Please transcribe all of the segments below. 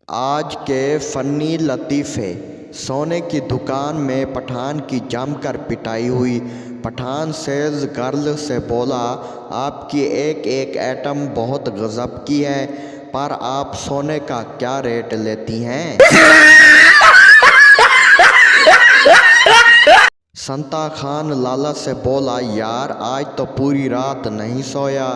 आज के फ़नी लतीफ़े। सोने की दुकान में पठान की जमकर पिटाई हुई। पठान सेल्स गर्ल से बोला, आपकी एक एक एटम बहुत गज़ब की है, पर आप सोने का क्या रेट लेती हैं? संता खान लाला से बोला, यार आज तो पूरी रात नहीं सोया।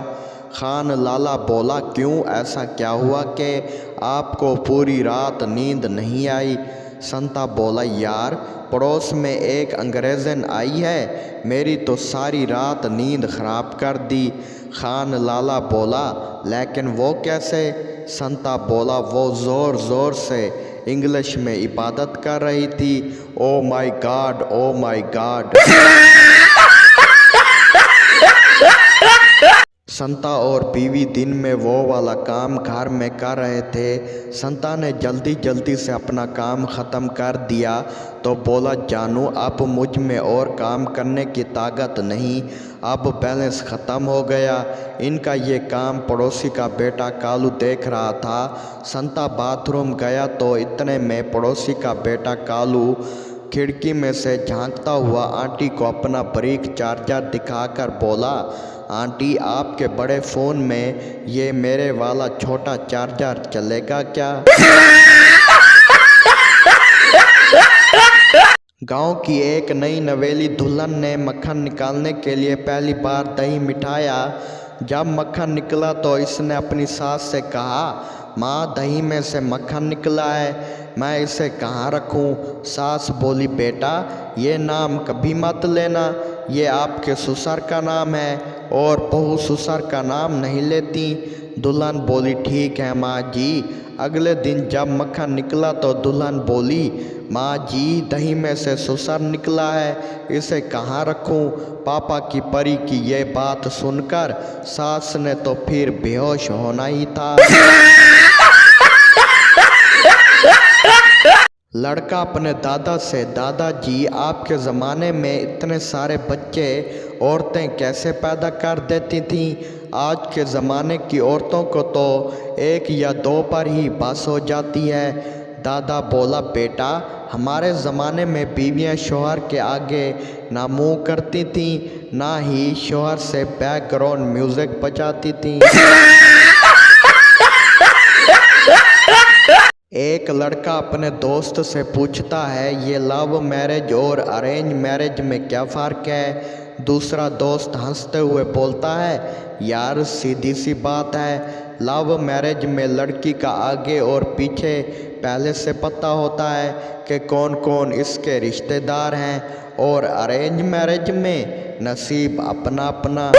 खान लाला बोला, क्यों, ऐसा क्या हुआ कि आपको पूरी रात नींद नहीं आई? संता बोला, यार पड़ोस में एक अंग्रेज़न आई है, मेरी तो सारी रात नींद खराब कर दी। खान लाला बोला, लेकिन वो कैसे? संता बोला, वो ज़ोर ज़ोर से इंग्लिश में इबादत कर रही थी। ओ माई गॉड, ओ माई गॉड। संता और बीवी दिन में वो वाला काम घर में कर रहे थे। संता ने जल्दी जल्दी से अपना काम ख़त्म कर दिया तो बोला, जानू अब मुझ में और काम करने की ताकत नहीं, अब बैलेंस ख़त्म हो गया। इनका ये काम पड़ोसी का बेटा कालू देख रहा था। संता बाथरूम गया तो इतने में पड़ोसी का बेटा कालू खिड़की में से झांकता हुआ आंटी को अपना ब्रेक चार्जर दिखाकर बोला, आंटी आपके बड़े फ़ोन में ये मेरे वाला छोटा चार्जर चलेगा क्या? गांव की एक नई नवेली दुल्हन ने मक्खन निकालने के लिए पहली बार दही मिठाया। जब मक्खन निकला तो इसने अपनी सास से कहा, माँ दही में से मक्खन निकला है, मैं इसे कहाँ रखूँ? सास बोली, बेटा ये नाम कभी मत लेना, ये आपके ससुर का नाम है और बहू ससुर का नाम नहीं लेती। दुल्हन बोली, ठीक है माँ जी। अगले दिन जब मक्खन निकला तो दुल्हन बोली, माँ जी दही में से ससुर निकला है, इसे कहाँ रखूं? पापा की परी की ये बात सुनकर सास ने तो फिर बेहोश होना ही था। लड़का अपने दादा से, दादाजी आपके ज़माने में इतने सारे बच्चे औरतें कैसे पैदा कर देती थीं? आज के ज़माने की औरतों को तो एक या दो पर ही बस हो जाती है। दादा बोला, बेटा हमारे ज़माने में बीवियां शौहर के आगे ना मुँह करती थीं, ना ही शौहर से बैकग्राउंड म्यूज़िक बजाती थीं। एक लड़का अपने दोस्त से पूछता है, ये लव मैरिज और अरेंज मैरिज में क्या फ़र्क है? दूसरा दोस्त हंसते हुए बोलता है, यार सीधी सी बात है, लव मैरिज में लड़की का आगे और पीछे पहले से पता होता है कि कौन कौन इसके रिश्तेदार हैं, और अरेंज मैरिज में नसीब अपना अपना।